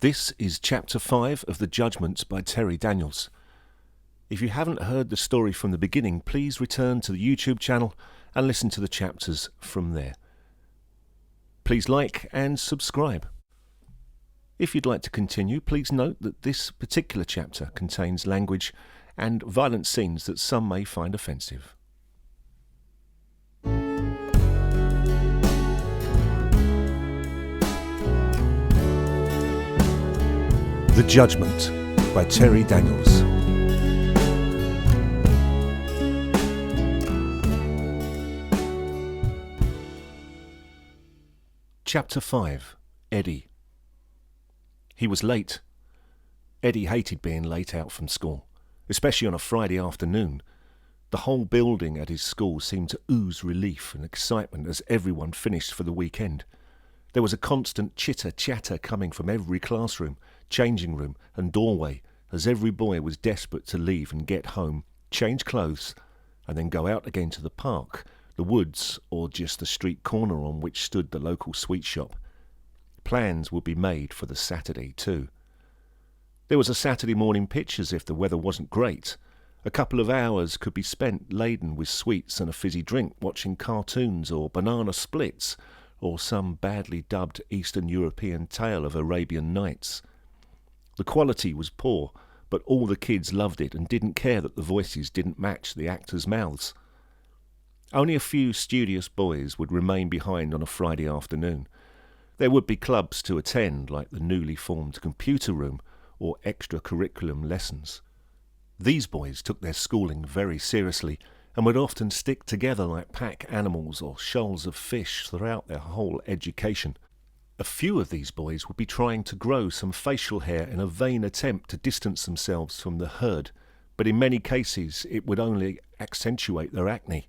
This is Chapter 5 of The Judgement by Terry Daniels. If you haven't heard the story from the beginning, please return to the YouTube channel and listen to the chapters from there. Please like and subscribe. If you'd like to continue, please note that this particular chapter contains language and violent scenes that some may find offensive. The Judgement by Terry Daniels. Chapter 5. Eddie. He was late. Eddie hated being late out from school, especially on a Friday afternoon. The whole building at his school seemed to ooze relief and excitement as everyone finished for the weekend. There was a constant chitter-chatter coming from every classroom, changing room and doorway as every boy was desperate to leave and get home, change clothes, and then go out again to the park, the woods, or just the street corner on which stood the local sweet shop. Plans would be made for the Saturday too. There was a Saturday morning pitch as if the weather wasn't great. A couple of hours could be spent laden with sweets and a fizzy drink, watching cartoons or banana splits, or some badly dubbed Eastern European tale of Arabian Nights. The quality was poor, but all the kids loved it and didn't care that the voices didn't match the actors' mouths. Only a few studious boys would remain behind on a Friday afternoon. There would be clubs to attend, like the newly formed computer room or extracurriculum lessons. These boys took their schooling very seriously and would often stick together like pack animals or shoals of fish throughout their whole education. A few of these boys would be trying to grow some facial hair in a vain attempt to distance themselves from the herd, but in many cases it would only accentuate their acne.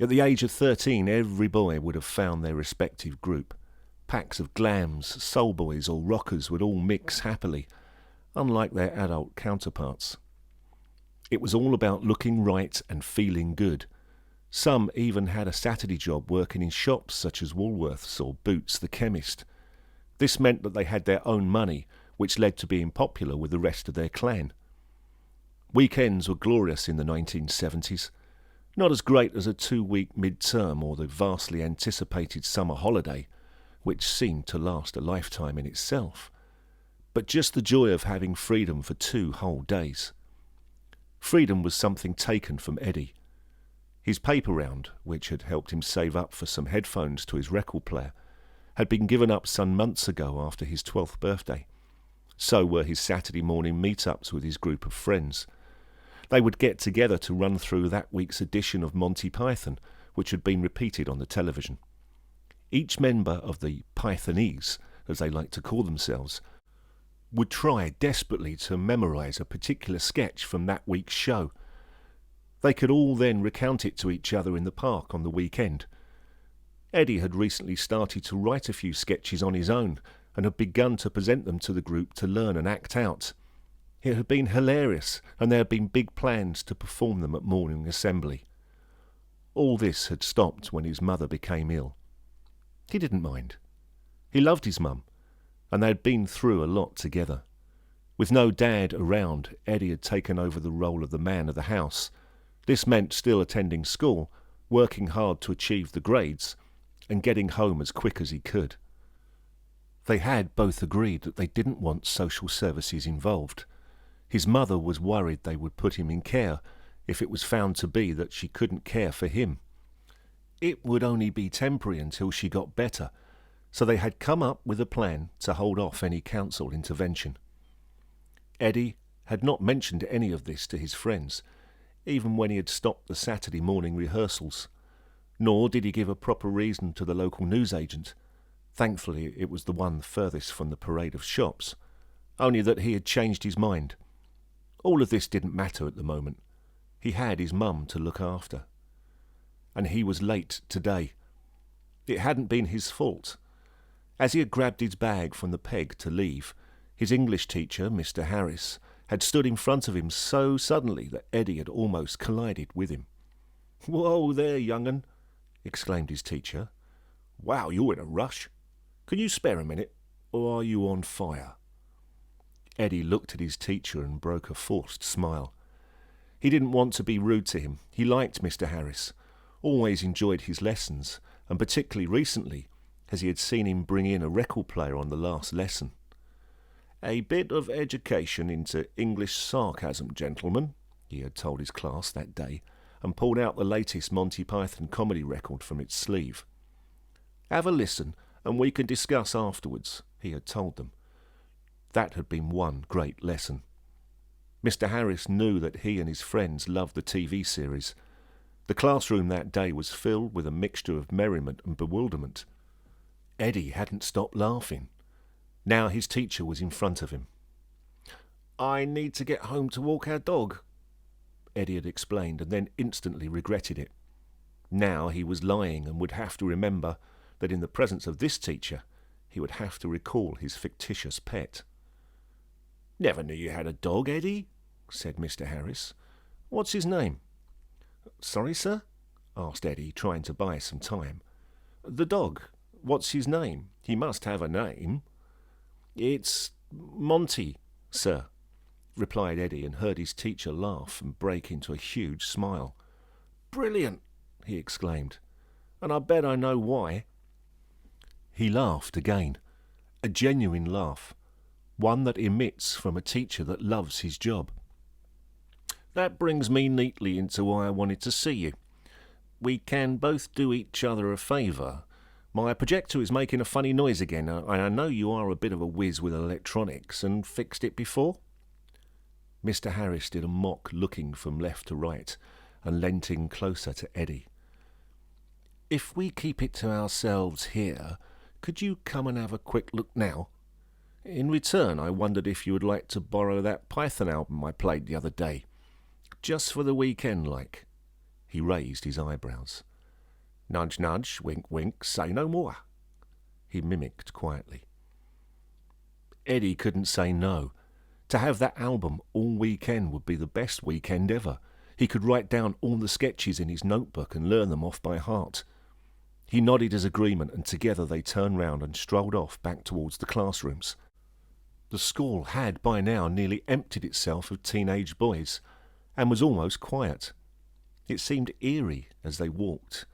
At the age of 13, every boy would have found their respective group. Packs of glams, soul boys or rockers would all mix happily, unlike their adult counterparts. It was all about looking right and feeling good. Some even had a Saturday job working in shops such as Woolworths or Boots the chemist. This meant that they had their own money, which led to being popular with the rest of their clan. Weekends were glorious in the 1970s. Not as great as a 2-week mid-term or the vastly anticipated summer holiday, which seemed to last a lifetime in itself, but just the joy of having freedom for 2 whole days. Freedom was something taken from Eddie. His paper round, which had helped him save up for some headphones to his record player, had been given up some months ago after his 12th birthday. So were his Saturday morning meet-ups with his group of friends. They would get together to run through that week's edition of Monty Python, which had been repeated on the television. Each member of the Pythonese, as they liked to call themselves, would try desperately to memorize a particular sketch from that week's show. They could all then recount it to each other in the park on the weekend. Eddie had recently started to write a few sketches on his own and had begun to present them to the group to learn and act out. It had been hilarious, and there had been big plans to perform them at morning assembly. All this had stopped when his mother became ill. He didn't mind. He loved his mum, and they had been through a lot together. With no dad around, Eddie had taken over the role of the man of the house. This meant still attending school, working hard to achieve the grades, and getting home as quick as he could. They had both agreed that they didn't want social services involved. His mother was worried they would put him in care if it was found to be that she couldn't care for him. It would only be temporary until she got better, so they had come up with a plan to hold off any council intervention. Eddie had not mentioned any of this to his friends, even when he had stopped the Saturday morning rehearsals, nor did he give a proper reason to the local newsagent. Thankfully it was the one furthest from the parade of shops, only that he had changed his mind. All of this didn't matter at the moment. He had his mum to look after. And he was late today. It hadn't been his fault. As he had grabbed his bag from the peg to leave, his English teacher, Mr. Harris, had stood in front of him so suddenly that Eddie had almost collided with him. "Whoa there, young'un," exclaimed his teacher. "Wow, you're in a rush. Can you spare a minute, or are you on fire?" Eddie looked at his teacher and broke a forced smile. He didn't want to be rude to him. He liked Mr. Harris, always enjoyed his lessons, and particularly recently, as he had seen him bring in a record player on the last lesson. "A bit of education into English sarcasm, gentlemen," he had told his class that day, and pulled out the latest Monty Python comedy record from its sleeve. "Have a listen, and we can discuss afterwards," he had told them. That had been one great lesson. Mr. Harris knew that he and his friends loved the TV series. The classroom that day was filled with a mixture of merriment and bewilderment. Eddie hadn't stopped laughing. Now his teacher was in front of him. "I need to get home to walk our dog," Eddie had explained, and then instantly regretted it. Now he was lying and would have to remember that in the presence of this teacher he would have to recall his fictitious pet. "Never knew you had a dog, Eddie," said Mr. Harris. "What's his name?" "Sorry, sir?" asked Eddie, trying to buy some time. "The dog. What's his name? He must have a name." "It's Monty, sir," replied Eddie, and heard his teacher laugh and break into a huge smile. "Brilliant!" he exclaimed. "And I bet I know why." He laughed again, a genuine laugh, one that emits from a teacher that loves his job. "That brings me neatly into why I wanted to see you. We can both do each other a favour. My projector is making a funny noise again, and I know you are a bit of a whiz with electronics and fixed it before." Mr. Harris did a mock looking from left to right and leant in closer to Eddie. "If we keep it to ourselves here, could you come and have a quick look now? In return, I wondered if you would like to borrow that Python album I played the other day. Just for the weekend, like." He raised his eyebrows. "Nudge, nudge, wink, wink, say no more," he mimicked quietly. Eddie couldn't say no. To have that album all weekend would be the best weekend ever. He could write down all the sketches in his notebook and learn them off by heart. He nodded his agreement, and together they turned round and strolled off back towards the classrooms. The school had by now nearly emptied itself of teenage boys, and was almost quiet. It seemed eerie as they walked,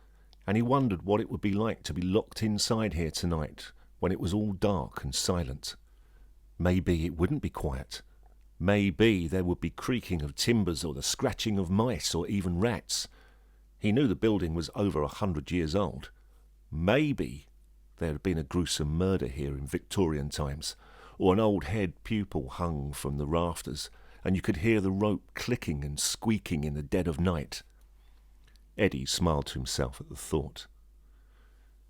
and he wondered what it would be like to be locked inside here tonight when it was all dark and silent. Maybe it wouldn't be quiet. Maybe there would be creaking of timbers or the scratching of mice or even rats. He knew the building was over 100 years old. Maybe there had been a gruesome murder here in Victorian times, or an old head pupil hung from the rafters, and you could hear the rope clicking and squeaking in the dead of night. Eddie smiled to himself at the thought.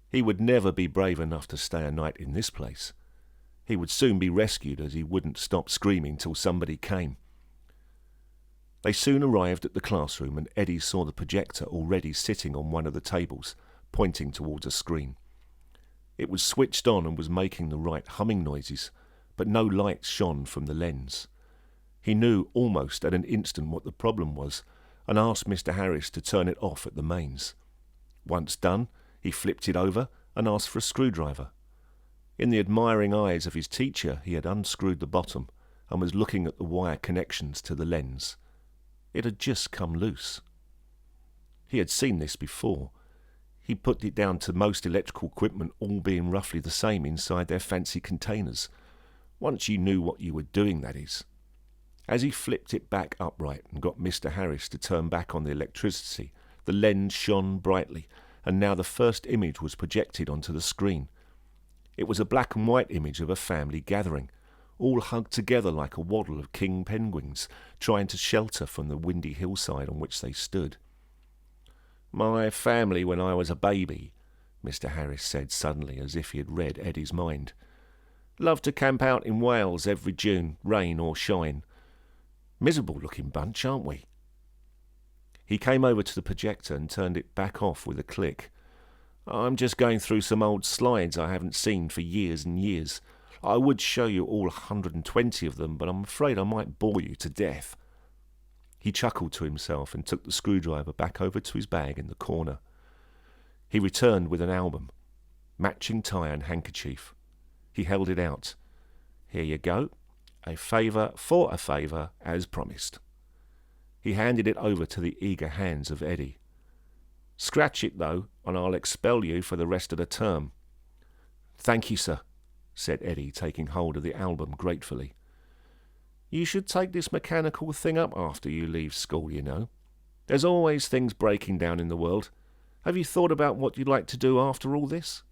He would never be brave enough to stay a night in this place. He would soon be rescued, as he wouldn't stop screaming till somebody came. They soon arrived at the classroom, and Eddie saw the projector already sitting on one of the tables, pointing towards a screen. It was switched on and was making the right humming noises, but no lights shone from the lens. He knew almost at an instant what the problem was, and asked Mr. Harris to turn it off at the mains. Once done, he flipped it over and asked for a screwdriver. In the admiring eyes of his teacher, he had unscrewed the bottom and was looking at the wire connections to the lens. It had just come loose. He had seen this before. He put it down to most electrical equipment all being roughly the same inside their fancy containers. Once you knew what you were doing, that is. As he flipped it back upright and got Mr. Harris to turn back on the electricity, the lens shone brightly, and now the first image was projected onto the screen. It was a black and white image of a family gathering, all hugged together like a waddle of king penguins, trying to shelter from the windy hillside on which they stood. "My family when I was a baby," Mr. Harris said suddenly, as if he had read Eddie's mind. "Loved to camp out in Wales every June, rain or shine. Miserable-looking bunch, aren't we?" He came over to the projector and turned it back off with a click. "I'm just going through some old slides I haven't seen for years and years. I would show you all 120 of them, but I'm afraid I might bore you to death." He chuckled to himself and took the screwdriver back over to his bag in the corner. He returned with an album, matching tie and handkerchief. He held it out. "Here you go. A favour for a favour, as promised. He handed it over to the eager hands of Eddie. Scratch it, though, and I'll expel you for the rest of the term. Thank you, sir, said Eddie, taking hold of the album gratefully. You should take this mechanical thing up after you leave school, you know. There's always things breaking down in the world. Have you thought about what you'd like to do after all this?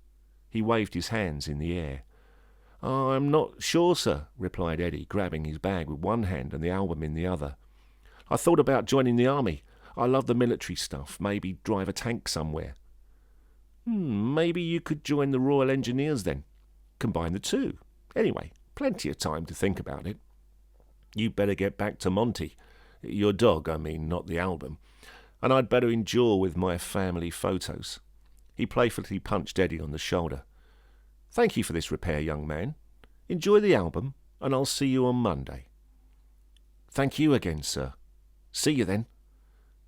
He waved his hands in the air. I'm not sure, sir, replied Eddie, grabbing his bag with one hand and the album in the other. I thought about joining the army. I love the military stuff. Maybe drive a tank somewhere. Maybe you could join the Royal Engineers then. Combine the two. Anyway, plenty of time to think about it. You better get back to Monty. Your dog, I mean, not the album. And I'd better endure with my family photos. He playfully punched Eddie on the shoulder. Thank you for this repair, young man. Enjoy the album, and I'll see you on Monday. Thank you again, sir. See you then.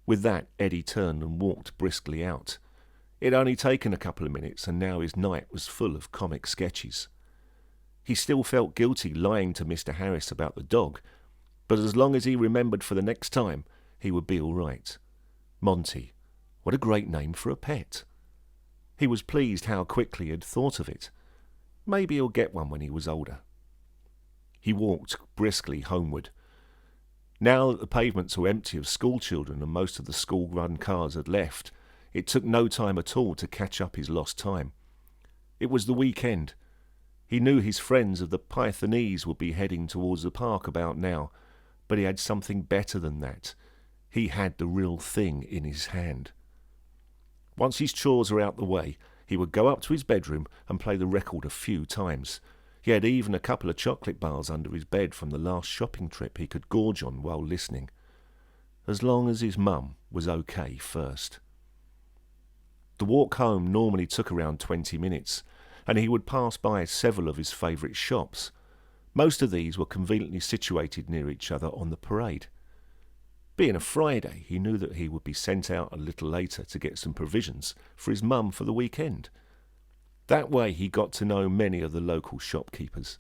With that, Eddie turned and walked briskly out. It had only taken a couple of minutes, and now his night was full of comic sketches. He still felt guilty lying to Mr. Harris about the dog, but as long as he remembered for the next time, he would be all right. Monty. What a great name for a pet. He was pleased how quickly he had thought of it. Maybe he'll get one when he was older. He walked briskly homeward. Now that the pavements were empty of school children and most of the school-run cars had left, it took no time at all to catch up his lost time. It was the weekend. He knew his friends of the Pythonese would be heading towards the park about now, but he had something better than that. He had the real thing in his hand. Once his chores were out the way, he would go up to his bedroom and play the record a few times. He had even a couple of chocolate bars under his bed from the last shopping trip he could gorge on while listening. As long as his mum was okay first. The walk home normally took around 20 minutes, and he would pass by several of his favourite shops. Most of these were conveniently situated near each other on the parade. Being a Friday, he knew that he would be sent out a little later to get some provisions for his mum for the weekend. That way he got to know many of the local shopkeepers.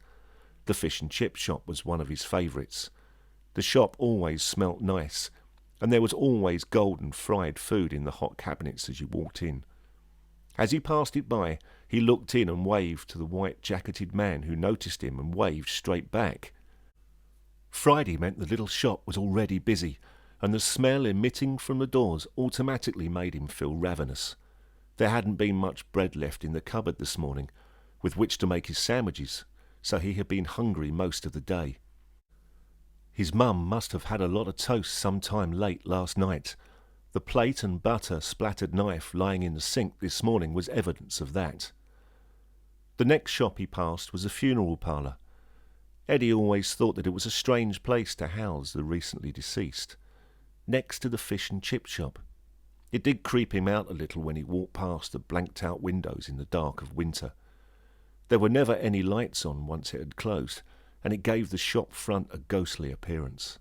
The fish and chip shop was one of his favourites. The shop always smelt nice, and there was always golden fried food in the hot cabinets as you walked in. As he passed it by, he looked in and waved to the white-jacketed man who noticed him and waved straight back. Friday meant the little shop was already busy, and the smell emitting from the doors automatically made him feel ravenous. There hadn't been much bread left in the cupboard this morning, with which to make his sandwiches, so he had been hungry most of the day. His mum must have had a lot of toast some time late last night. The plate and butter-splattered knife lying in the sink this morning was evidence of that. The next shop he passed was a funeral parlour. Eddie always thought that it was a strange place to house the recently deceased. Next to the fish and chip shop. It did creep him out a little when he walked past the blanked-out windows in the dark of winter. There were never any lights on once it had closed, and it gave the shop front a ghostly appearance.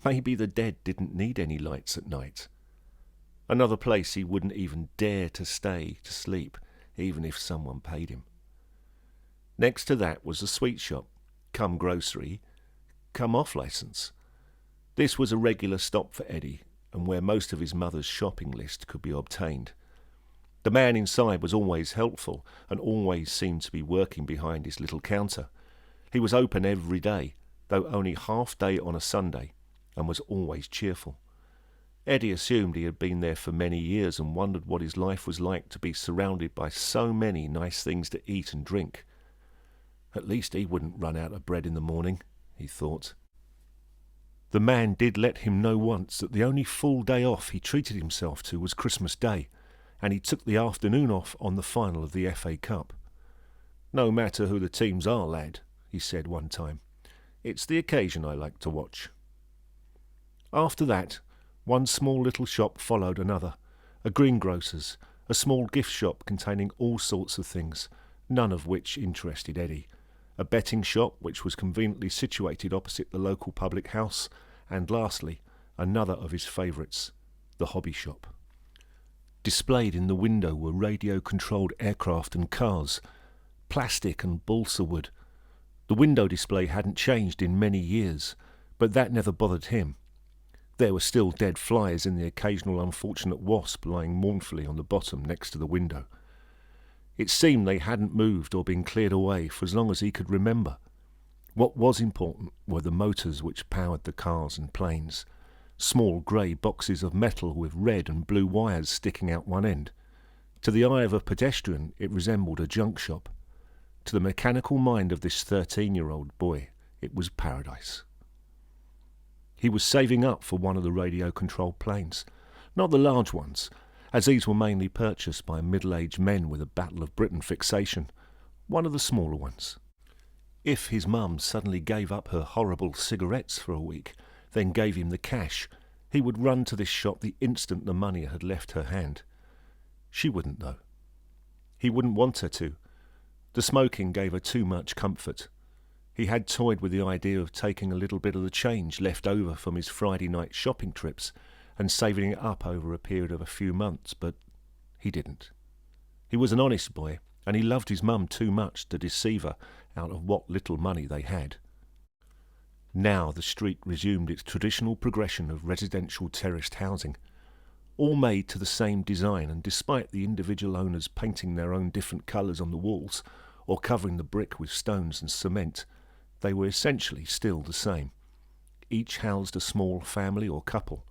Maybe the dead didn't need any lights at night. Another place he wouldn't even dare to stay to sleep, even if someone paid him. Next to that was a sweet shop, come grocery, come off licence. This was a regular stop for Eddie, and where most of his mother's shopping list could be obtained. The man inside was always helpful, and always seemed to be working behind his little counter. He was open every day, though only half day on a Sunday, and was always cheerful. Eddie assumed he had been there for many years and wondered what his life was like to be surrounded by so many nice things to eat and drink. At least he wouldn't run out of bread in the morning, he thought. The man did let him know once that the only full day off he treated himself to was Christmas Day, and he took the afternoon off on the final of the FA Cup. No matter who the teams are, lad, he said one time. It's the occasion I like to watch. After that, one small little shop followed another, a greengrocer's, a small gift shop containing all sorts of things, none of which interested Eddie, a betting shop which was conveniently situated opposite the local public house, and lastly, another of his favourites, the hobby shop. Displayed in the window were radio-controlled aircraft and cars, plastic and balsa wood, The window display hadn't changed in many years, but that never bothered him. There were still dead flies and the occasional unfortunate wasp lying mournfully on the bottom next to the window. It seemed they hadn't moved or been cleared away for as long as he could remember. What was important were the motors which powered the cars and planes, small grey boxes of metal with red and blue wires sticking out one end. To the eye of a pedestrian it resembled a junk shop. To the mechanical mind of this 13-year-old boy it was paradise. He was saving up for one of the radio-controlled planes, not the large ones, as these were mainly purchased by middle-aged men with a Battle of Britain fixation, one of the smaller ones. If his mum suddenly gave up her horrible cigarettes for a week, then gave him the cash, he would run to this shop the instant the money had left her hand. She wouldn't, though. He wouldn't want her to. The smoking gave her too much comfort. He had toyed with the idea of taking a little bit of the change left over from his Friday night shopping trips and saving it up over a period of a few months, but he didn't. He was an honest boy, and he loved his mum too much to deceive her out of what little money they had. Now the street resumed its traditional progression of residential terraced housing, all made to the same design, and despite the individual owners painting their own different colours on the walls or covering the brick with stones and cement, they were essentially still the same. Each housed a small family or couple,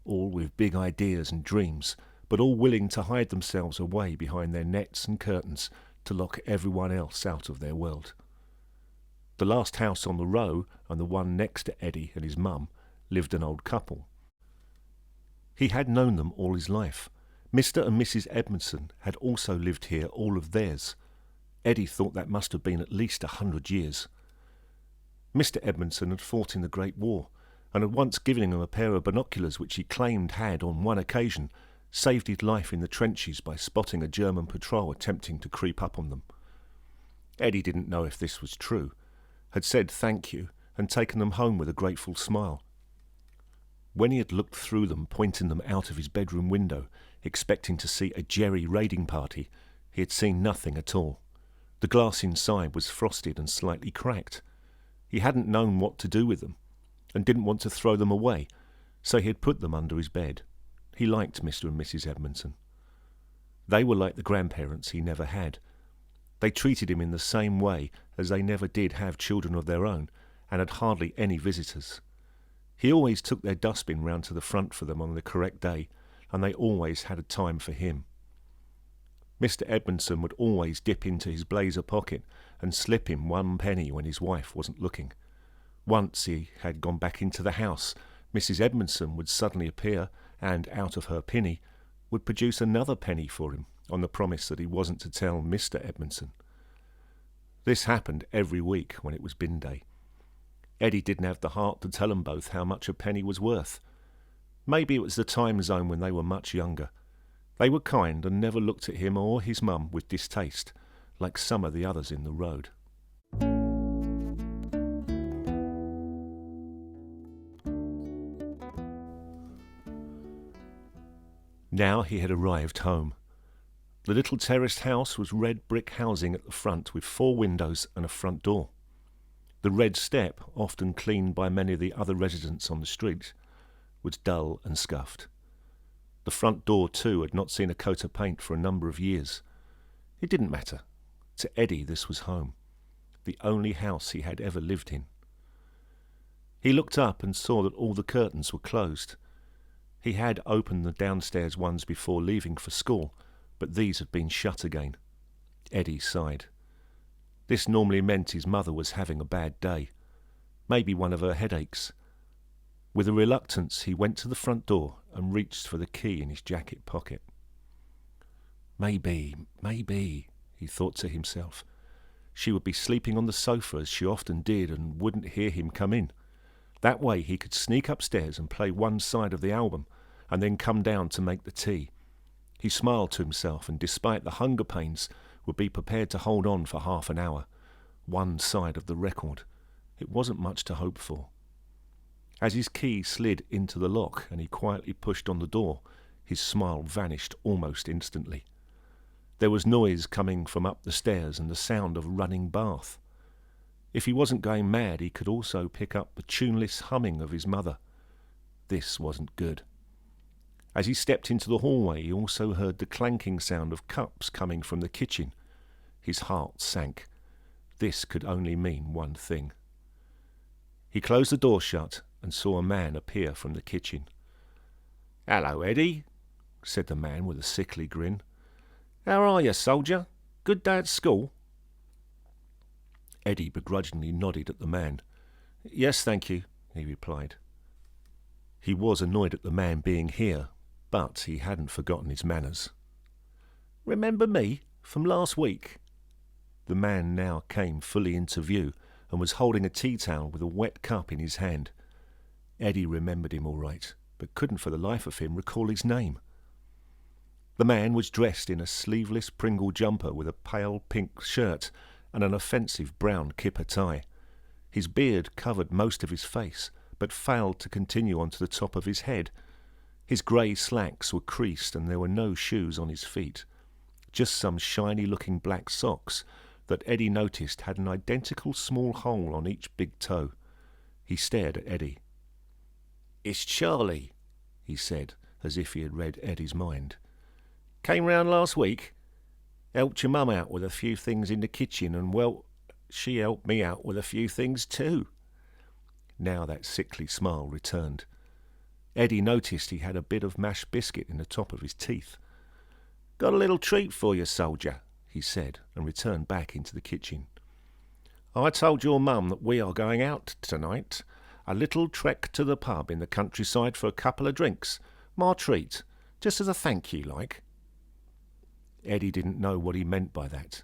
all with big ideas and dreams, but all willing to hide themselves away behind their nets and curtains to lock everyone else out of their world. The last house on the row, and the one next to Eddie and his mum, lived an old couple. He had known them all his life. Mr. and Mrs. Edmondson had also lived here all of theirs. Eddie thought that must have been at least 100 years. Mr. Edmondson had fought in the Great War, and had once given him a pair of binoculars which he claimed had, on one occasion, saved his life in the trenches by spotting a German patrol attempting to creep up on them. Eddie didn't know if this was true, had said thank you, and taken them home with a grateful smile. When he had looked through them, pointing them out of his bedroom window, expecting to see a Jerry raiding party, he had seen nothing at all. The glass inside was frosted and slightly cracked. He hadn't known what to do with them, and didn't want to throw them away, so he had put them under his bed. He liked Mr. and Mrs. Edmondson. They were like the grandparents he never had. They treated him in the same way as they never did have children of their own, and had hardly any visitors. He always took their dustbin round to the front for them on the correct day, and they always had a time for him. Mr. Edmondson would always dip into his blazer pocket and slip him 1 penny when his wife wasn't looking. Once he had gone back into the house, Mrs. Edmondson would suddenly appear and, out of her penny, would produce another penny for him, on the promise that he wasn't to tell Mr. Edmondson. This happened every week when it was bin day. Eddie didn't have the heart to tell them both how much a penny was worth. Maybe it was the time zone when they were much younger. They were kind and never looked at him or his mum with distaste, like some of the others in the road. Now he had arrived home. The little terraced house was red brick housing at the front with 4 windows and a front door. The red step, often cleaned by many of the other residents on the street, was dull and scuffed. The front door, too, had not seen a coat of paint for a number of years. It didn't matter. To Eddie this was home, the only house he had ever lived in. He looked up and saw that all the curtains were closed. He had opened the downstairs ones before leaving for school, but these had been shut again. Eddie sighed. This normally meant his mother was having a bad day, maybe one of her headaches. With a reluctance he went to the front door and reached for the key in his jacket pocket. Maybe, he thought to himself. She would be sleeping on the sofa as she often did and wouldn't hear him come in. That way he could sneak upstairs and play one side of the album and then come down to make the tea. He smiled to himself and, despite the hunger pains, would be prepared to hold on for half an hour. One side of the record. It wasn't much to hope for. As his key slid into the lock and he quietly pushed on the door, his smile vanished almost instantly. There was noise coming from up the stairs and the sound of a running bath. If he wasn't going mad, he could also pick up the tuneless humming of his mother. This wasn't good. As he stepped into the hallway, he also heard the clanking sound of cups coming from the kitchen. His heart sank. This could only mean one thing. He closed the door shut and saw a man appear from the kitchen. "Hello, Eddie," said the man with a sickly grin. "How are you, soldier? Good day at school?" Eddie begrudgingly nodded at the man. "Yes, thank you," he replied. He was annoyed at the man being here, but he hadn't forgotten his manners. "Remember me from last week?" The man now came fully into view and was holding a tea towel with a wet cup in his hand. Eddie remembered him all right, but couldn't for the life of him recall his name. The man was dressed in a sleeveless Pringle jumper with a pale pink shirt and an offensive brown kipper tie. His beard covered most of his face, but failed to continue onto the top of his head. His grey slacks were creased and there were no shoes on his feet, just some shiny-looking black socks that Eddie noticed had an identical small hole on each big toe. He stared at Eddie. "It's Charlie," he said, as if he had read Eddie's mind. "Came round last week. Helped your mum out with a few things in the kitchen and, well, she helped me out with a few things too." Now that sickly smile returned. Eddie noticed he had a bit of mashed biscuit in the top of his teeth. "Got a little treat for you, soldier," he said, and returned back into the kitchen. "I told your mum that we are going out tonight. A little trek to the pub in the countryside for a couple of drinks. My treat, just as a thank you, like." Eddie didn't know what he meant by that.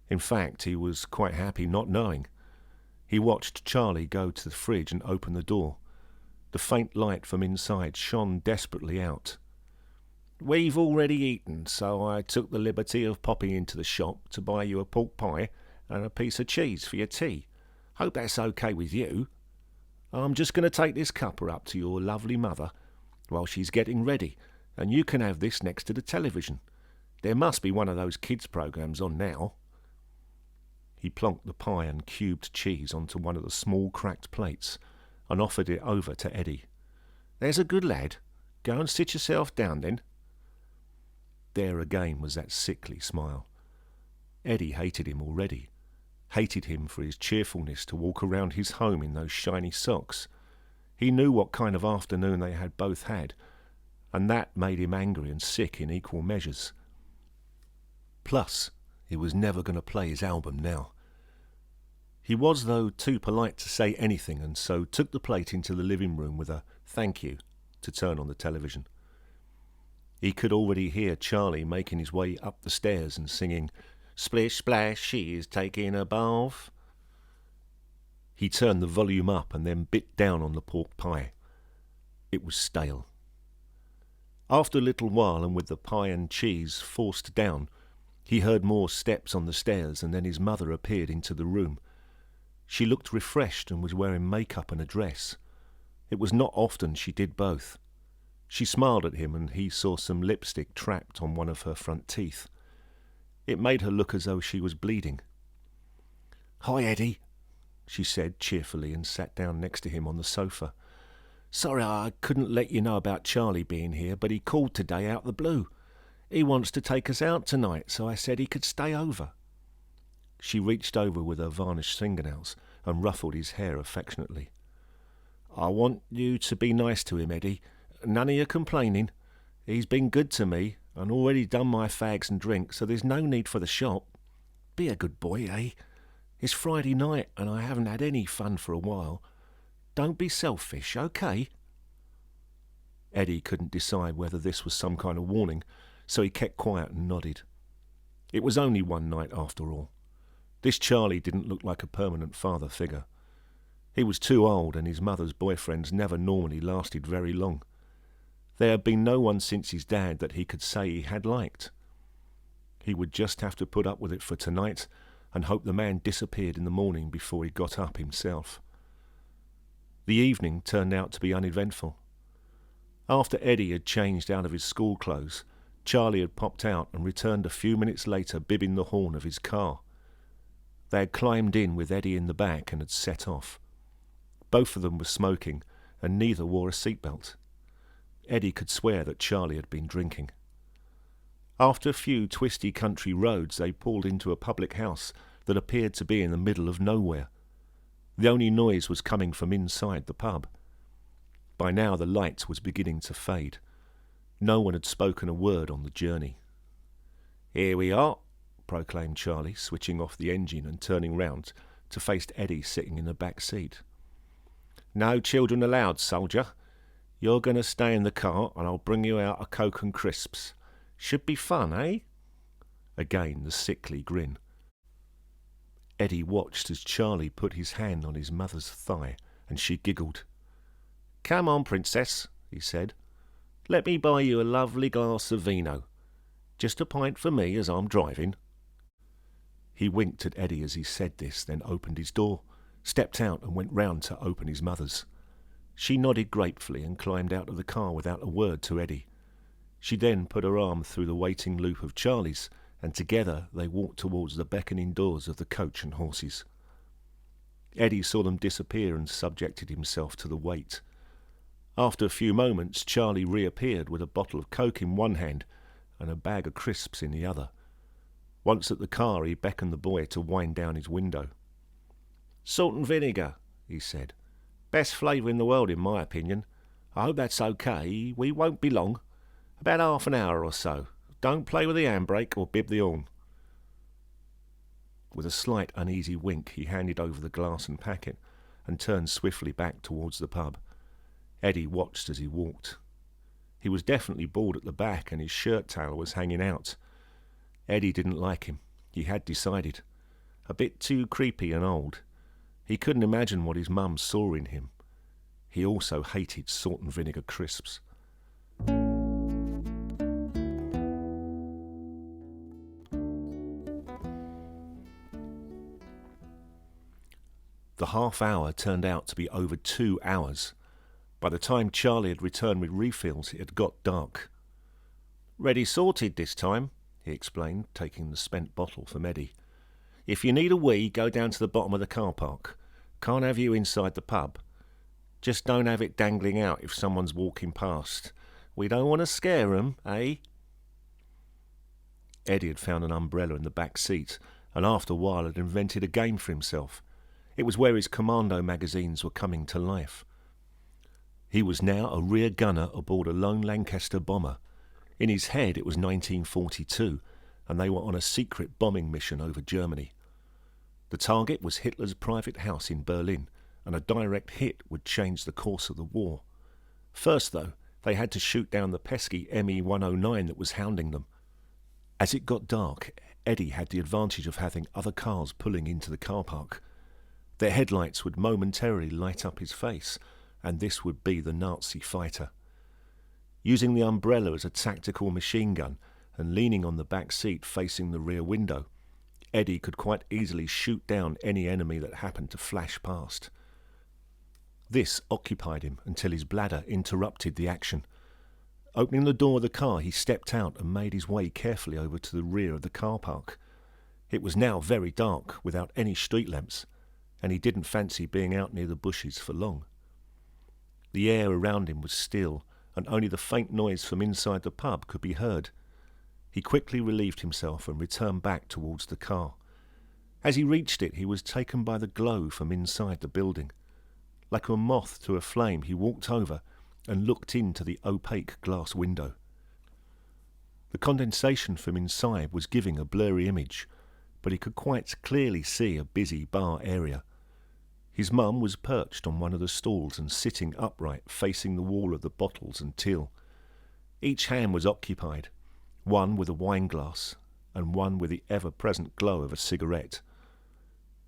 In fact, he was quite happy not knowing. He watched Charlie go to the fridge and open the door. The faint light from inside shone desperately out. "We've already eaten, so I took the liberty of popping into the shop to buy you a pork pie and a piece of cheese for your tea. Hope that's okay with you. I'm just going to take this cuppa up to your lovely mother while she's getting ready, and you can have this next to the television. There must be one of those kids' programs on now." He plonked the pie and cubed cheese onto one of the small cracked plates and offered it over to Eddie. "There's a good lad. Go and sit yourself down then." There again was that sickly smile. Eddie hated him already. Hated him for his cheerfulness to walk around his home in those shiny socks. He knew what kind of afternoon they had both had, and that made him angry and sick in equal measures. Plus, he was never going to play his album now. He was, though, too polite to say anything, and so took the plate into the living room with a "thank you" to turn on the television. He could already hear Charlie making his way up the stairs and singing, "Splish splash, she is taking a bath." He turned the volume up and then bit down on the pork pie. It was stale. After a little while, and with the pie and cheese forced down, he heard more steps on the stairs, and then his mother appeared into the room. She looked refreshed and was wearing makeup and a dress. It was not often she did both. She smiled at him, and he saw some lipstick trapped on one of her front teeth. It made her look as though she was bleeding. "Hi, Eddie," she said cheerfully, and sat down next to him on the sofa. "Sorry I couldn't let you know about Charlie being here, but he called today out the blue. He wants to take us out tonight, so I said he could stay over." She reached over with her varnished fingernails and ruffled his hair affectionately. "I want you to be nice to him, Eddie. None of your complaining. He's been good to me and already done my fags and drinks, so there's no need for the shop. Be a good boy, eh? It's Friday night and I haven't had any fun for a while. Don't be selfish, okay?" Eddie couldn't decide whether this was some kind of warning, so he kept quiet and nodded. It was only one night after all. This Charlie didn't look like a permanent father figure. He was too old, and his mother's boyfriends never normally lasted very long. There had been no one since his dad that he could say he had liked. He would just have to put up with it for tonight and hope the man disappeared in the morning before he got up himself. The evening turned out to be uneventful. After Eddie had changed out of his school clothes, Charlie had popped out and returned a few minutes later bibbing the horn of his car. They had climbed in with Eddie in the back and had set off. Both of them were smoking, and neither wore a seatbelt. Eddie could swear that Charlie had been drinking. After a few twisty country roads, they pulled into a public house that appeared to be in the middle of nowhere. The only noise was coming from inside the pub. By now the light was beginning to fade. No one had spoken a word on the journey. "Here we are," proclaimed Charlie, switching off the engine and turning round to face Eddie sitting in the back seat. "No children allowed, soldier. You're going to stay in the car and I'll bring you out a Coke and crisps. Should be fun, eh?" Again the sickly grin. Eddie watched as Charlie put his hand on his mother's thigh and she giggled. "Come on, princess," he said. "Let me buy you a lovely glass of vino. Just a pint for me as I'm driving." He winked at Eddie as he said this, then opened his door, stepped out and went round to open his mother's. She nodded gratefully and climbed out of the car without a word to Eddie. She then put her arm through the waiting loop of Charlie's, and together they walked towards the beckoning doors of the coach and horses. Eddie saw them disappear and subjected himself to the wait. After a few moments, Charlie reappeared with a bottle of Coke in one hand and a bag of crisps in the other. Once at the car, he beckoned the boy to wind down his window. "Salt and vinegar," he said. "Best flavour in the world, in my opinion. I hope that's okay. We won't be long. About half an hour or so. Don't play with the handbrake or bib the horn." With a slight uneasy wink, he handed over the glass and packet and turned swiftly back towards the pub. Eddie watched as he walked. He was definitely bald at the back and his shirt tail was hanging out. Eddie didn't like him. He had decided. A bit too creepy and old. He couldn't imagine what his mum saw in him. He also hated salt and vinegar crisps. The half hour turned out to be over 2 hours. By the time Charlie had returned with refills, it had got dark. "Ready sorted this time," he explained, taking the spent bottle from Eddie. "If you need a wee, go down to the bottom of the car park. Can't have you inside the pub. Just don't have it dangling out if someone's walking past. We don't want to scare 'em, eh?" Eddie had found an umbrella in the back seat and after a while had invented a game for himself. It was where his commando magazines were coming to life. He was now a rear gunner aboard a lone Lancaster bomber. In his head it was 1942, and they were on a secret bombing mission over Germany. The target was Hitler's private house in Berlin, and a direct hit would change the course of the war. First, though, they had to shoot down the pesky ME-109 that was hounding them. As it got dark, Eddie had the advantage of having other cars pulling into the car park. Their headlights would momentarily light up his face, and this would be the Nazi fighter. Using the umbrella as a tactical machine gun and leaning on the back seat facing the rear window, Eddie could quite easily shoot down any enemy that happened to flash past. This occupied him until his bladder interrupted the action. Opening the door of the car, he stepped out and made his way carefully over to the rear of the car park. It was now very dark, without any street lamps, and he didn't fancy being out near the bushes for long. The air around him was still, and only the faint noise from inside the pub could be heard. He quickly relieved himself and returned back towards the car. As he reached it, he was taken by the glow from inside the building. Like a moth to a flame, he walked over and looked into the opaque glass window. The condensation from inside was giving a blurry image, but he could quite clearly see a busy bar area. His mum was perched on one of the stalls and sitting upright, facing the wall of the bottles and till. Each hand was occupied, one with a wine glass and one with the ever-present glow of a cigarette.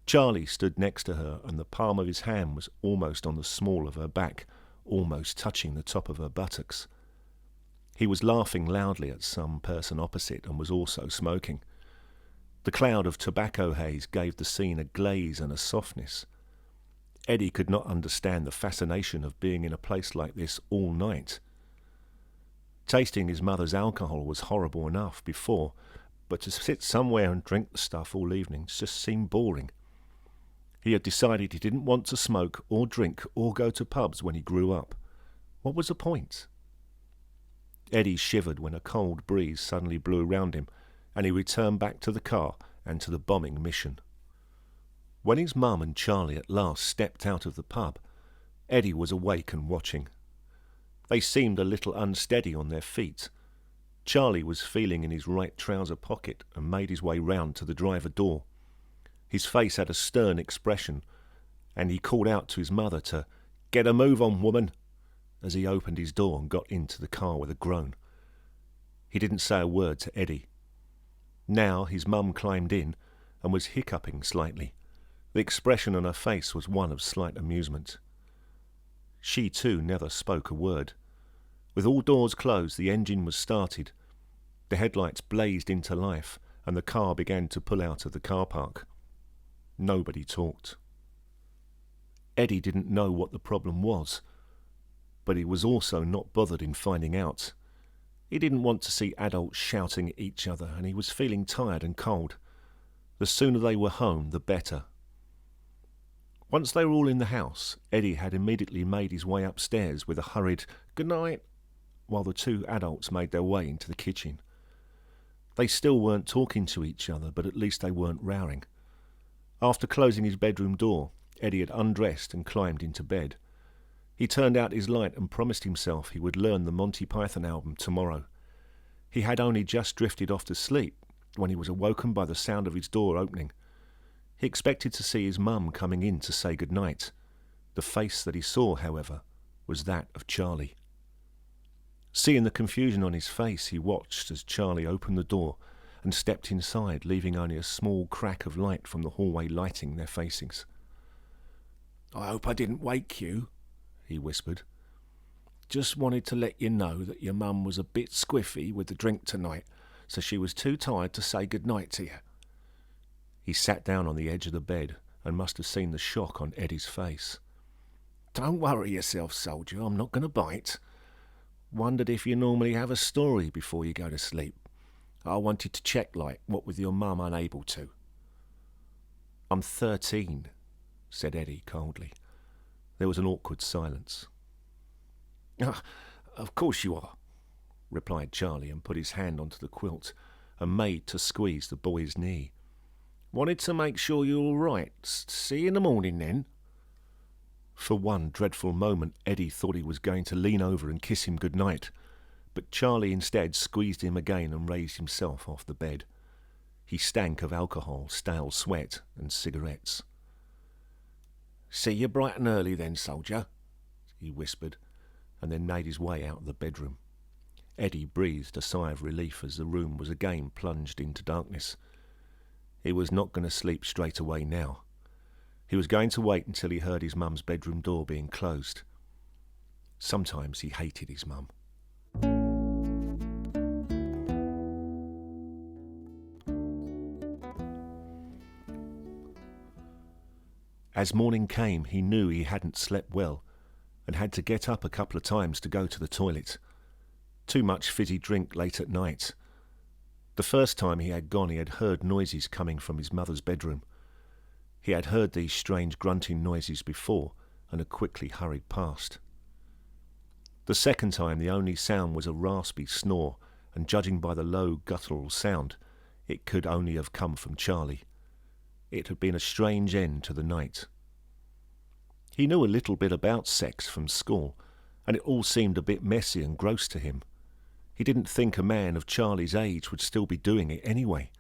Charlie stood next to her, and the palm of his hand was almost on the small of her back, almost touching the top of her buttocks. He was laughing loudly at some person opposite and was also smoking. The cloud of tobacco haze gave the scene a glaze and a softness. Eddie could not understand the fascination of being in a place like this all night. Tasting his mother's alcohol was horrible enough before, but to sit somewhere and drink the stuff all evening just seemed boring. He had decided he didn't want to smoke or drink or go to pubs when he grew up. What was the point? Eddie shivered when a cold breeze suddenly blew around him, and he returned back to the car and to the bombing mission. When his mum and Charlie at last stepped out of the pub, Eddie was awake and watching. They seemed a little unsteady on their feet. Charlie was feeling in his right trouser pocket and made his way round to the driver door. His face had a stern expression, and he called out to his mother to "Get a move on, woman," as he opened his door and got into the car with a groan. He didn't say a word to Eddie. Now his mum climbed in and was hiccuping slightly. The expression on her face was one of slight amusement. She too never spoke a word. With all doors closed, the engine was started. The headlights blazed into life, and the car began to pull out of the car park. Nobody talked. Eddie didn't know what the problem was, but he was also not bothered in finding out. He didn't want to see adults shouting at each other, and he was feeling tired and cold. The sooner they were home, the better. Once they were all in the house, Eddie had immediately made his way upstairs with a hurried "good night," while the two adults made their way into the kitchen. They still weren't talking to each other, but at least they weren't rowing. After closing his bedroom door, Eddie had undressed and climbed into bed. He turned out his light and promised himself he would learn the Monty Python album tomorrow. He had only just drifted off to sleep when he was awoken by the sound of his door opening. He expected to see his mum coming in to say good night. The face that he saw, however, was that of Charlie. Seeing the confusion on his face, he watched as Charlie opened the door and stepped inside, leaving only a small crack of light from the hallway lighting their facings. "I hope I didn't wake you," he whispered. "Just wanted to let you know that your mum was a bit squiffy with the drink tonight, so she was too tired to say good night to you." He sat down on the edge of the bed and must have seen the shock on Eddie's face. "Don't worry yourself, soldier, I'm not going to bite. Wondered if you normally have a story before you go to sleep. I wanted to check, like, what with your mum unable to." "I'm 13, said Eddie coldly. There was an awkward silence. "Of course you are," replied Charlie, and put his hand onto the quilt and made to squeeze the boy's knee. "Wanted to make sure you're all right. See you in the morning, then." For one dreadful moment, Eddie thought he was going to lean over and kiss him good night, but Charlie instead squeezed him again and raised himself off the bed. He stank of alcohol, stale sweat, and cigarettes. "See you bright and early then, soldier," he whispered, and then made his way out of the bedroom. Eddie breathed a sigh of relief as the room was again plunged into darkness. He was not going to sleep straight away now. He was going to wait until he heard his mum's bedroom door being closed. Sometimes he hated his mum. As morning came, he knew he hadn't slept well and had to get up a couple of times to go to the toilet. Too much fizzy drink late at night. The first time he had gone, he had heard noises coming from his mother's bedroom. He had heard these strange grunting noises before and had quickly hurried past. The second time, the only sound was a raspy snore, and judging by the low guttural sound, it could only have come from Charlie. It had been a strange end to the night. He knew a little bit about sex from school, and it all seemed a bit messy and gross to him. He didn't think a man of Charlie's age would still be doing it anyway.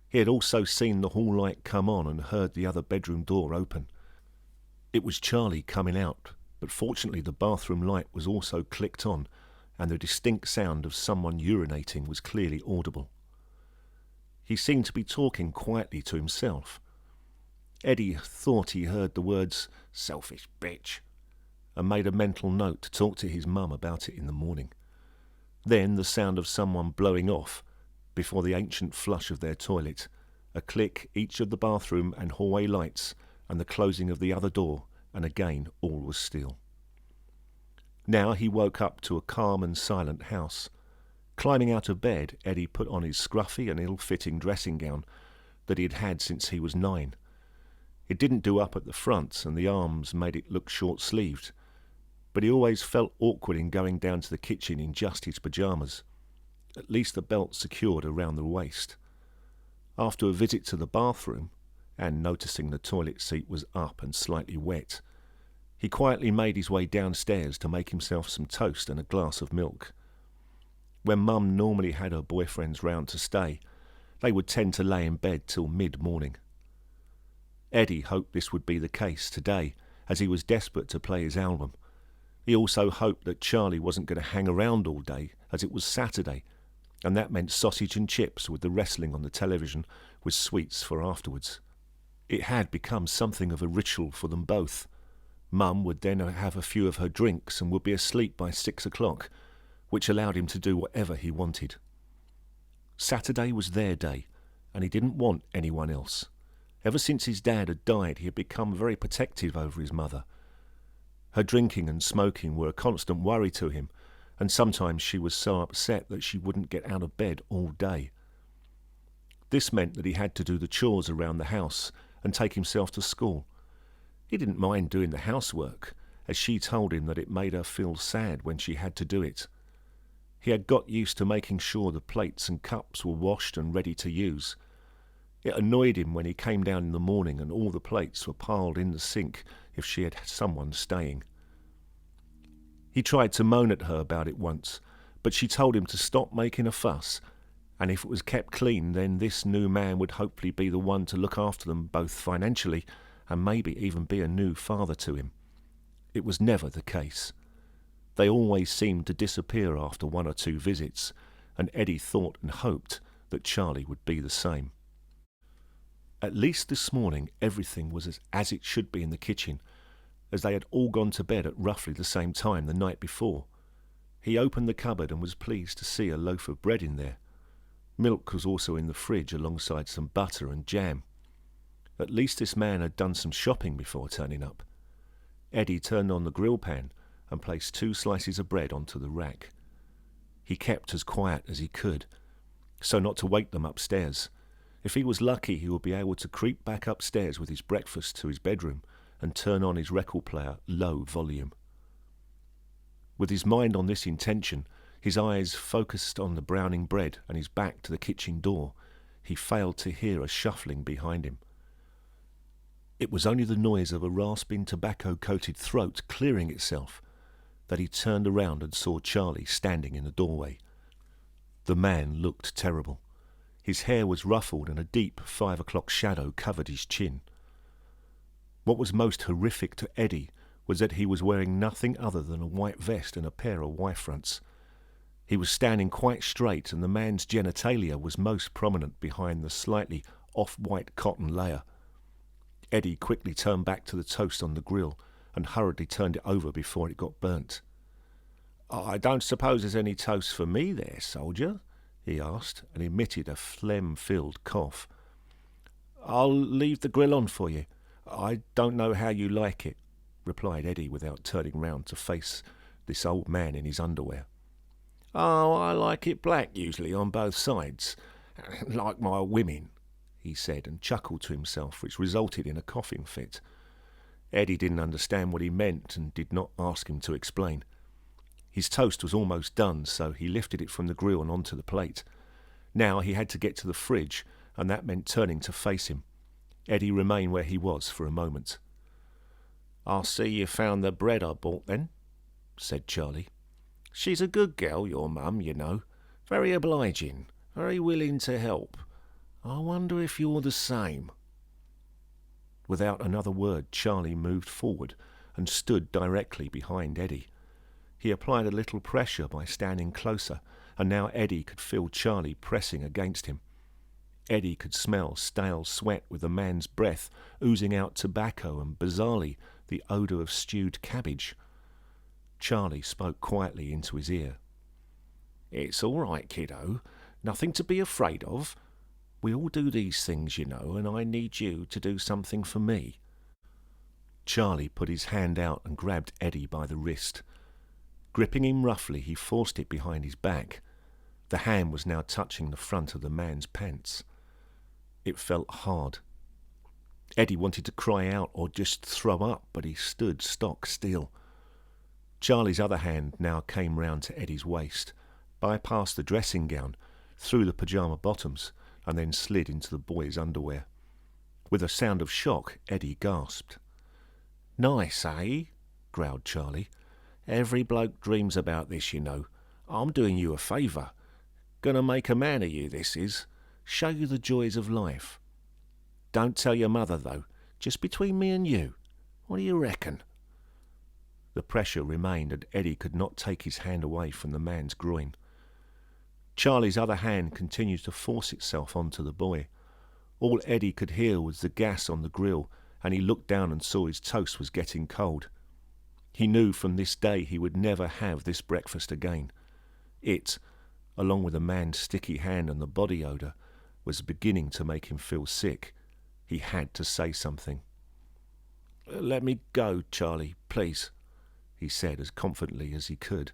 He had also seen the hall light come on and heard the other bedroom door open. It was Charlie coming out, but fortunately the bathroom light was also clicked on, and the distinct sound of someone urinating was clearly audible. He seemed to be talking quietly to himself. Eddie thought he heard the words, "selfish bitch," and made a mental note to talk to his mum about it in the morning. Then the sound of someone blowing off before the ancient flush of their toilet, a click each of the bathroom and hallway lights, and the closing of the other door, and again all was still. Now he woke up to a calm and silent house. Climbing out of bed, Eddie put on his scruffy and ill-fitting dressing gown that he had had since he was 9. It didn't do up at the front, and the arms made it look short-sleeved, but he always felt awkward in going down to the kitchen in just his pyjamas, at least the belt secured around the waist. After a visit to the bathroom, and noticing the toilet seat was up and slightly wet, he quietly made his way downstairs to make himself some toast and a glass of milk. When Mum normally had her boyfriends round to stay, they would tend to lay in bed till mid-morning. Eddie hoped this would be the case today, as he was desperate to play his album. He also hoped that Charlie wasn't going to hang around all day, as it was Saturday, and that meant sausage and chips with the wrestling on the television, with sweets for afterwards. It had become something of a ritual for them both. Mum would then have a few of her drinks and would be asleep by 6 o'clock, which allowed him to do whatever he wanted. Saturday was their day, and he didn't want anyone else. Ever since his dad had died, he had become very protective over his mother. Her drinking and smoking were a constant worry to him, and sometimes she was so upset that she wouldn't get out of bed all day. This meant that he had to do the chores around the house and take himself to school. He didn't mind doing the housework, as she told him that it made her feel sad when she had to do it. He had got used to making sure the plates and cups were washed and ready to use. It annoyed him when he came down in the morning and all the plates were piled in the sink if she had someone staying. He tried to moan at her about it once, but she told him to stop making a fuss, and if it was kept clean, then this new man would hopefully be the one to look after them both financially and maybe even be a new father to him. It was never the case. They always seemed to disappear after 1 or 2 visits, and Eddie thought and hoped that Charlie would be the same. At least this morning everything was as it should be in the kitchen, as they had all gone to bed at roughly the same time the night before. He opened the cupboard and was pleased to see a loaf of bread in there. Milk was also in the fridge alongside some butter and jam. At least this man had done some shopping before turning up. Eddie turned on the grill pan and placed 2 slices of bread onto the rack. He kept as quiet as he could, so not to wake them upstairs. If he was lucky, he would be able to creep back upstairs with his breakfast to his bedroom and turn on his record player low volume. With his mind on this intention, his eyes focused on the browning bread and his back to the kitchen door, he failed to hear a shuffling behind him. It was only the noise of a rasping tobacco-coated throat clearing itself that he turned around and saw Charlie standing in the doorway. The man looked terrible. His hair was ruffled and a deep 5 o'clock shadow covered his chin. What was most horrific to Eddie was that he was wearing nothing other than a white vest and a pair of Y-fronts. He was standing quite straight, and the man's genitalia was most prominent behind the slightly off-white cotton layer. Eddie quickly turned back to the toast on the grill and hurriedly turned it over before it got burnt. "I don't suppose there's any toast for me there, soldier?" he asked, and emitted a phlegm-filled cough. "I'll leave the grill on for you. I don't know how you like it," replied Eddie without turning round to face this old man in his underwear. "Oh, I like it black usually on both sides, like my women," he said, and chuckled to himself, which resulted in a coughing fit. Eddie didn't understand what he meant and did not ask him to explain. His toast was almost done, so he lifted it from the grill and onto the plate. Now he had to get to the fridge, and that meant turning to face him. Eddie remained where he was for a moment. "I see you found the bread I bought then," said Charlie. "She's a good girl, your mum, you know. Very obliging, very willing to help. I wonder if you're the same." Without another word, Charlie moved forward and stood directly behind Eddie. He applied a little pressure by standing closer, and now Eddie could feel Charlie pressing against him. Eddie could smell stale sweat with the man's breath oozing out tobacco and, bizarrely, the odour of stewed cabbage. Charlie spoke quietly into his ear. "It's all right, kiddo. Nothing to be afraid of. We all do these things, you know, and I need you to do something for me." Charlie put his hand out and grabbed Eddie by the wrist. Gripping him roughly, he forced it behind his back. The hand was now touching the front of the man's pants. It felt hard. Eddie wanted to cry out or just throw up, but he stood stock still. Charlie's other hand now came round to Eddie's waist, bypassed the dressing gown, through the pyjama bottoms, and then slid into the boy's underwear. With a sound of shock, Eddie gasped. "Nice, eh?" growled Charlie. "Every bloke dreams about this, you know. I'm doing you a favour. Gonna make a man of you, this is. Show you the joys of life. Don't tell your mother, though. Just between me and you. What do you reckon?" The pressure remained, and Eddie could not take his hand away from the man's groin. Charlie's other hand continued to force itself onto the boy. All Eddie could hear was the gas on the grill, and he looked down and saw his toast was getting cold. He knew from this day he would never have this breakfast again. It, along with the man's sticky hand and the body odour, was beginning to make him feel sick. He had to say something. "Let me go, Charlie, please," he said as confidently as he could.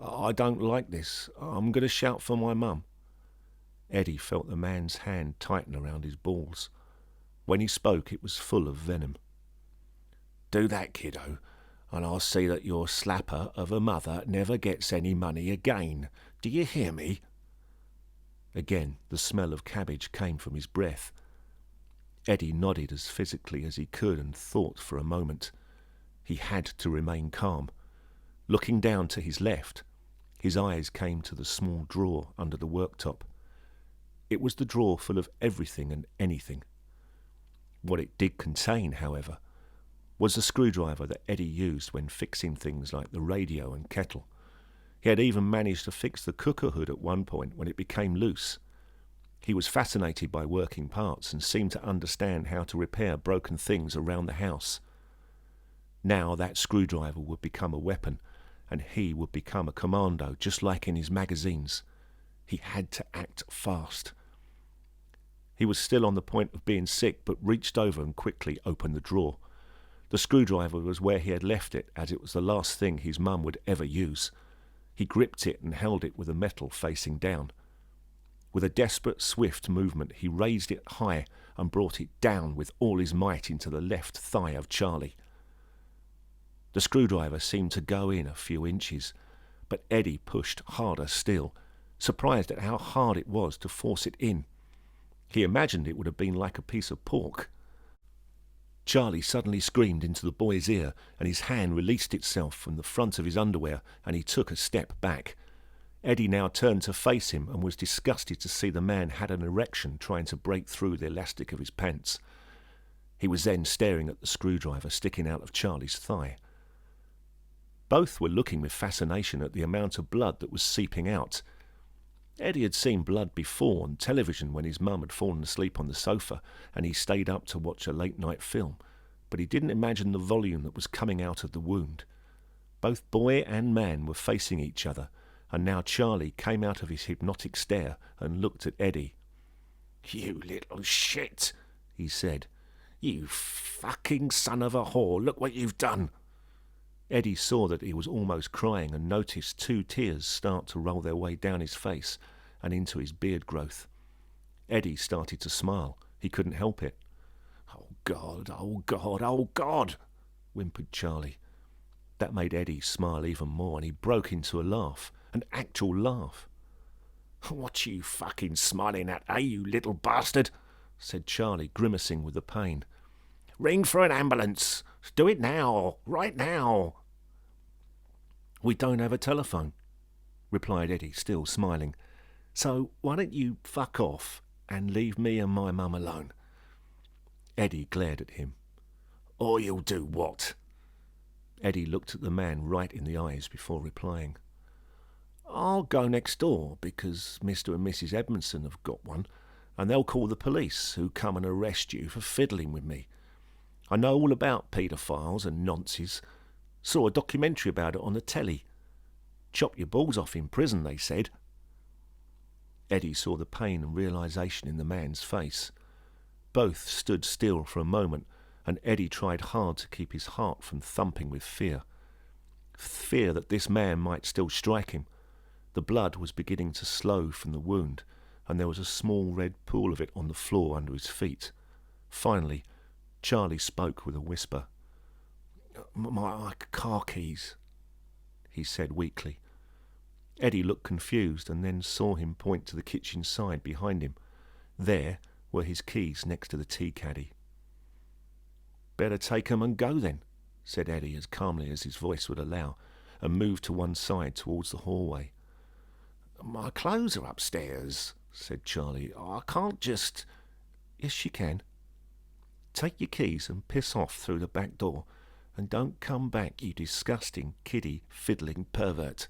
"I don't like this. I'm going to shout for my mum." Eddie felt the man's hand tighten around his balls. When he spoke, it was full of venom. "Do that, kiddo, and I'll see that your slapper of a mother never gets any money again. Do you hear me?" Again, the smell of cabbage came from his breath. Eddie nodded as physically as he could and thought for a moment. He had to remain calm. Looking down to his left, his eyes came to the small drawer under the worktop. It was the drawer full of everything and anything. What it did contain, however, was the screwdriver that Eddie used when fixing things like the radio and kettle. He had even managed to fix the cooker hood at one point when it became loose. He was fascinated by working parts and seemed to understand how to repair broken things around the house. Now that screwdriver would become a weapon, and he would become a commando, just like in his magazines. He had to act fast. He was still on the point of being sick, but reached over and quickly opened the drawer. The screwdriver was where he had left it, as it was the last thing his mum would ever use. He gripped it and held it with the metal facing down. With a desperate, swift movement, he raised it high and brought it down with all his might into the left thigh of Charlie. The screwdriver seemed to go in a few inches, but Eddie pushed harder still, surprised at how hard it was to force it in. He imagined it would have been like a piece of pork. Charlie suddenly screamed into the boy's ear, and his hand released itself from the front of his underwear, and he took a step back. Eddie now turned to face him and was disgusted to see the man had an erection trying to break through the elastic of his pants. He was then staring at the screwdriver sticking out of Charlie's thigh. Both were looking with fascination at the amount of blood that was seeping out. Eddie had seen blood before on television when his mum had fallen asleep on the sofa and he stayed up to watch a late-night film, but he didn't imagine the volume that was coming out of the wound. Both boy and man were facing each other, and now Charlie came out of his hypnotic stare and looked at Eddie. "You little shit," he said. "You fucking son of a whore, look what you've done." Eddie saw that he was almost crying and noticed 2 tears start to roll their way down his face and into his beard growth. Eddie started to smile. He couldn't help it. "Oh, God, oh, God, oh, God," whimpered Charlie. That made Eddie smile even more, and he broke into a laugh, an actual laugh. "What you fucking smiling at, eh, you little bastard?" said Charlie, grimacing with the pain. "Ring for an ambulance. Do it now, right now." "We don't have a telephone," replied Eddie, still smiling. "So why don't you fuck off and leave me and my mum alone?" Eddie glared at him. "Or you'll do what?" Eddie looked at the man right in the eyes before replying. "I'll go next door, because Mr. and Mrs. Edmondson have got one, and they'll call the police, who come and arrest you for fiddling with me. I know all about paedophiles and nonces. Saw a documentary about it on the telly. Chop your balls off in prison, they said." Eddie saw the pain and realisation in the man's face. Both stood still for a moment, and Eddie tried hard to keep his heart from thumping with fear. Fear that this man might still strike him, The blood was beginning to slow from the wound, and there was a small red pool of it on the floor under his feet. Finally, Charlie spoke with a whisper. My car keys, he said weakly. Eddie looked confused and then saw him point to the kitchen side behind him. There were his keys next to the tea caddy. Better take 'em and go then, said Eddie as calmly as his voice would allow, and moved to one side towards the hallway. My clothes are upstairs, said Charlie. I can't just... Yes, you can. Take your keys and piss off through the back door, and don't come back, you disgusting, kiddie, fiddling pervert.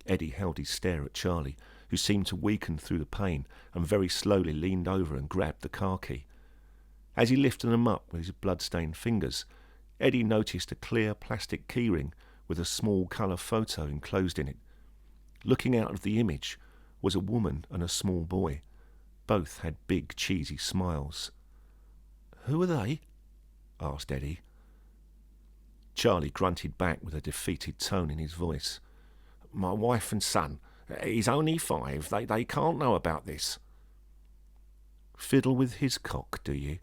Eddie held his stare at Charlie, who seemed to weaken through the pain, and very slowly leaned over and grabbed the car key. As he lifted them up with his blood-stained fingers, Eddie noticed a clear plastic keyring with a small colour photo enclosed in it. Looking out of the image was a woman and a small boy. Both had big, cheesy smiles. Who are they? Asked Eddie. Charlie grunted back with a defeated tone in his voice. My wife and son. He's only 5. They can't know about this. Fiddle with his cock, do you?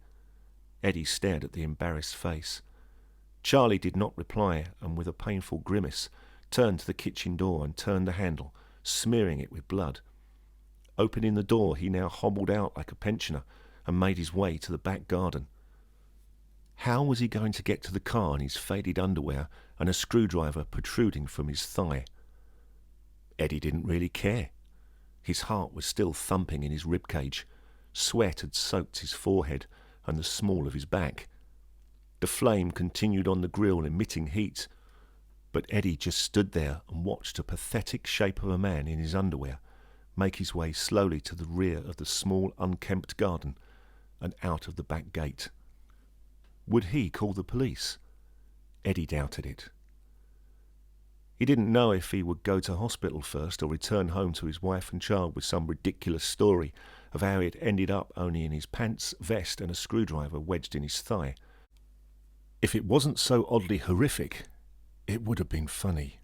Eddie stared at the embarrassed face. Charlie did not reply, and with a painful grimace turned to the kitchen door and turned the handle, smearing it with blood. Opening the door, he now hobbled out like a pensioner and made his way to the back garden. How was he going to get to the car in his faded underwear and a screwdriver protruding from his thigh? Eddie didn't really care. His heart was still thumping in his ribcage. Sweat had soaked his forehead and the small of his back. The flame continued on the grill, emitting heat, but Eddie just stood there and watched a pathetic shape of a man in his underwear make his way slowly to the rear of the small, unkempt garden and out of the back gate. Would he call the police? Eddie doubted it. He didn't know if he would go to hospital first or return home to his wife and child with some ridiculous story of how it ended up only in his pants, vest and a screwdriver wedged in his thigh. If it wasn't so oddly horrific, it would have been funny.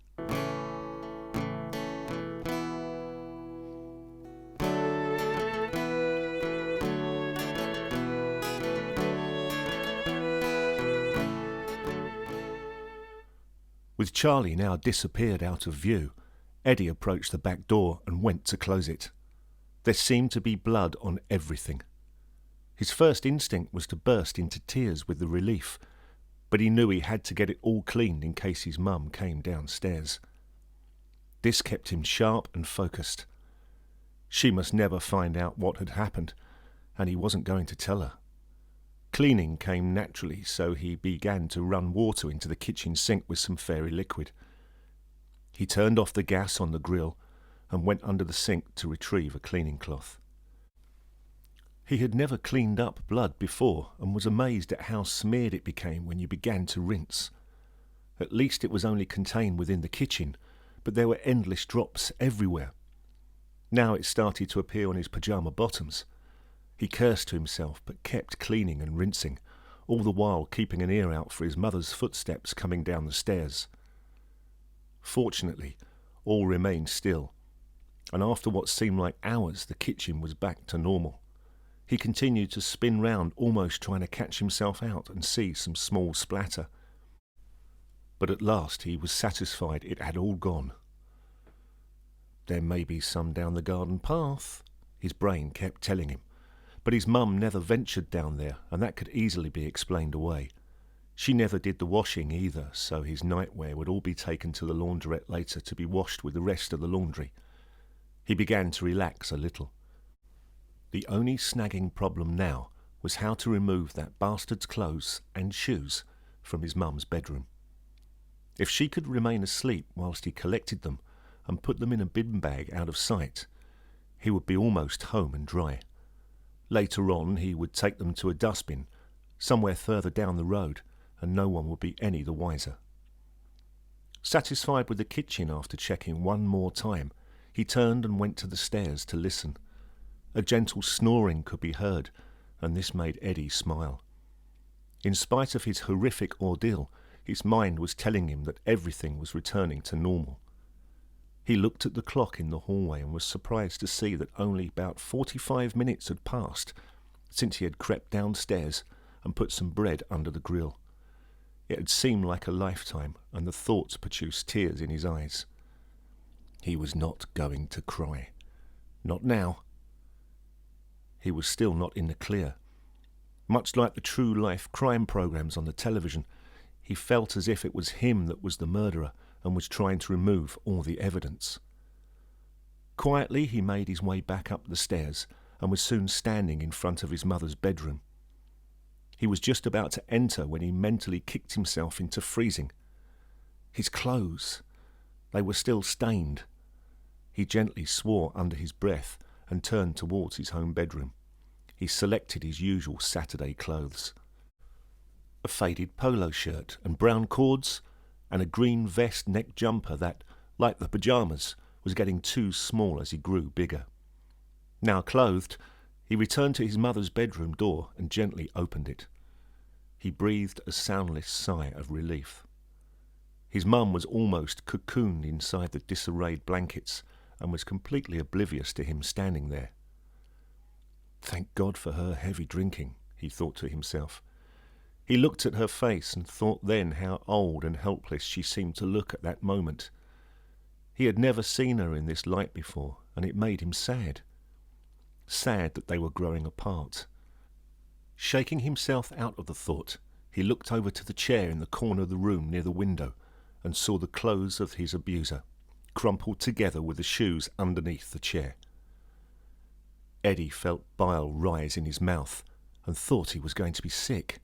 With Charlie now disappeared out of view, Eddie approached the back door and went to close it. There seemed to be blood on everything. His first instinct was to burst into tears with the relief, but he knew he had to get it all cleaned in case his mum came downstairs. This kept him sharp and focused. She must never find out what had happened, and he wasn't going to tell her. Cleaning came naturally, so he began to run water into the kitchen sink with some fairy liquid. He turned off the gas on the grill and went under the sink to retrieve a cleaning cloth. He had never cleaned up blood before and was amazed at how smeared it became when you began to rinse. At least it was only contained within the kitchen, but there were endless drops everywhere. Now it started to appear on his pyjama bottoms. He cursed to himself, but kept cleaning and rinsing, all the while keeping an ear out for his mother's footsteps coming down the stairs. Fortunately, all remained still, and after what seemed like hours, the kitchen was back to normal. He continued to spin round, almost trying to catch himself out and see some small splatter. But at last he was satisfied it had all gone. There may be some down the garden path, his brain kept telling him. But his mum never ventured down there, and that could easily be explained away. She never did the washing either, so his nightwear would all be taken to the laundrette later to be washed with the rest of the laundry. He began to relax a little. The only snagging problem now was how to remove that bastard's clothes and shoes from his mum's bedroom. If she could remain asleep whilst he collected them and put them in a bin bag out of sight, he would be almost home and dry. Later on he would take them to a dustbin, somewhere further down the road, and no one would be any the wiser. Satisfied with the kitchen after checking one more time, he turned and went to the stairs to listen. A gentle snoring could be heard, and this made Eddie smile. In spite of his horrific ordeal, his mind was telling him that everything was returning to normal. He looked at the clock in the hallway and was surprised to see that only about 45 minutes had passed since he had crept downstairs and put some bread under the grill. It had seemed like a lifetime, and the thoughts produced tears in his eyes. He was not going to cry. Not now. He was still not in the clear. Much like the true-life crime programs on the television, he felt as if it was him that was the murderer and was trying to remove all the evidence. Quietly he made his way back up the stairs and was soon standing in front of his mother's bedroom. He was just about to enter when he mentally kicked himself into freezing. His clothes, they were still stained. He gently swore under his breath and turned towards his home bedroom. He selected his usual Saturday clothes. A faded polo shirt and brown cords, and a green vest neck jumper that, like the pyjamas, was getting too small as he grew bigger. Now clothed, he returned to his mother's bedroom door and gently opened it. He breathed a soundless sigh of relief. His mum was almost cocooned inside the disarrayed blankets and was completely oblivious to him standing there. Thank God for her heavy drinking, he thought to himself. He looked at her face and thought then how old and helpless she seemed to look at that moment. He had never seen her in this light before, and it made him sad. Sad that they were growing apart. Shaking himself out of the thought, he looked over to the chair in the corner of the room near the window and saw the clothes of his abuser, crumpled together with the shoes underneath the chair. Eddie felt bile rise in his mouth and thought he was going to be sick.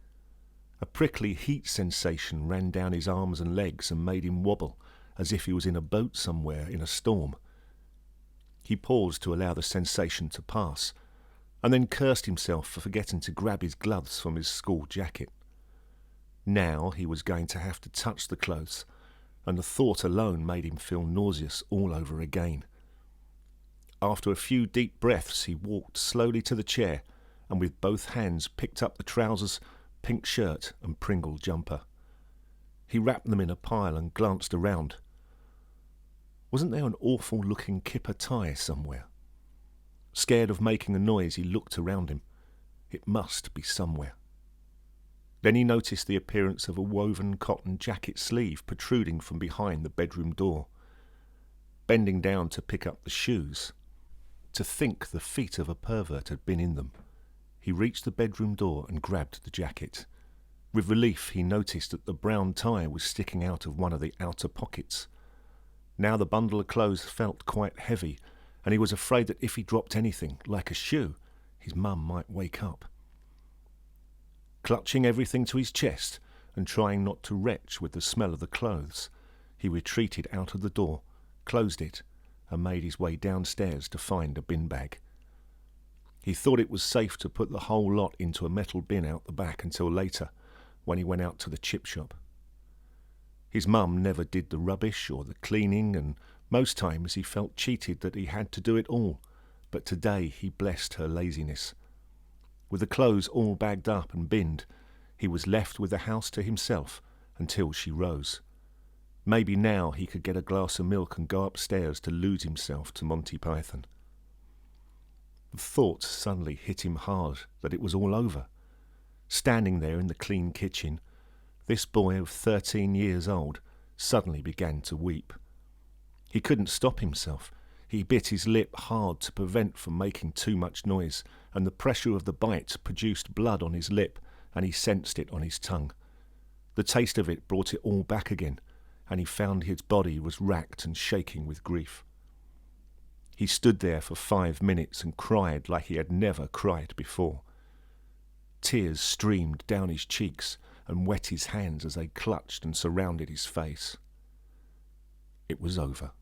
A prickly heat sensation ran down his arms and legs and made him wobble as if he was in a boat somewhere in a storm. He paused to allow the sensation to pass, and then cursed himself for forgetting to grab his gloves from his school jacket. Now he was going to have to touch the clothes, and the thought alone made him feel nauseous all over again. After a few deep breaths, he walked slowly to the chair and with both hands picked up the trousers, pink shirt and Pringle jumper. He wrapped them in a pile and glanced around. Wasn't there an awful-looking kipper tie somewhere? Scared of making a noise, he looked around him. It must be somewhere. Then he noticed the appearance of a woven cotton jacket sleeve protruding from behind the bedroom door. Bending down to pick up the shoes, to think the feet of a pervert had been in them, he reached the bedroom door and grabbed the jacket. With relief, he noticed that the brown tie was sticking out of one of the outer pockets. Now the bundle of clothes felt quite heavy, and he was afraid that if he dropped anything, like a shoe, his mum might wake up. Clutching everything to his chest and trying not to retch with the smell of the clothes, he retreated out of the door, closed it, and made his way downstairs to find a bin bag. He thought it was safe to put the whole lot into a metal bin out the back until later, when he went out to the chip shop. His mum never did the rubbish or the cleaning, and most times he felt cheated that he had to do it all, but today he blessed her laziness. With the clothes all bagged up and binned, he was left with the house to himself until she rose. Maybe now he could get a glass of milk and go upstairs to lose himself to Monty Python. The thought suddenly hit him hard that it was all over. Standing there in the clean kitchen, this boy of 13 years old suddenly began to weep. He couldn't stop himself. He bit his lip hard to prevent from making too much noise, and the pressure of the bite produced blood on his lip, and he sensed it on his tongue. The taste of it brought it all back again, and he found his body was racked and shaking with grief. He stood there for 5 minutes and cried like he had never cried before. Tears streamed down his cheeks and wet his hands as they clutched and surrounded his face. It was over.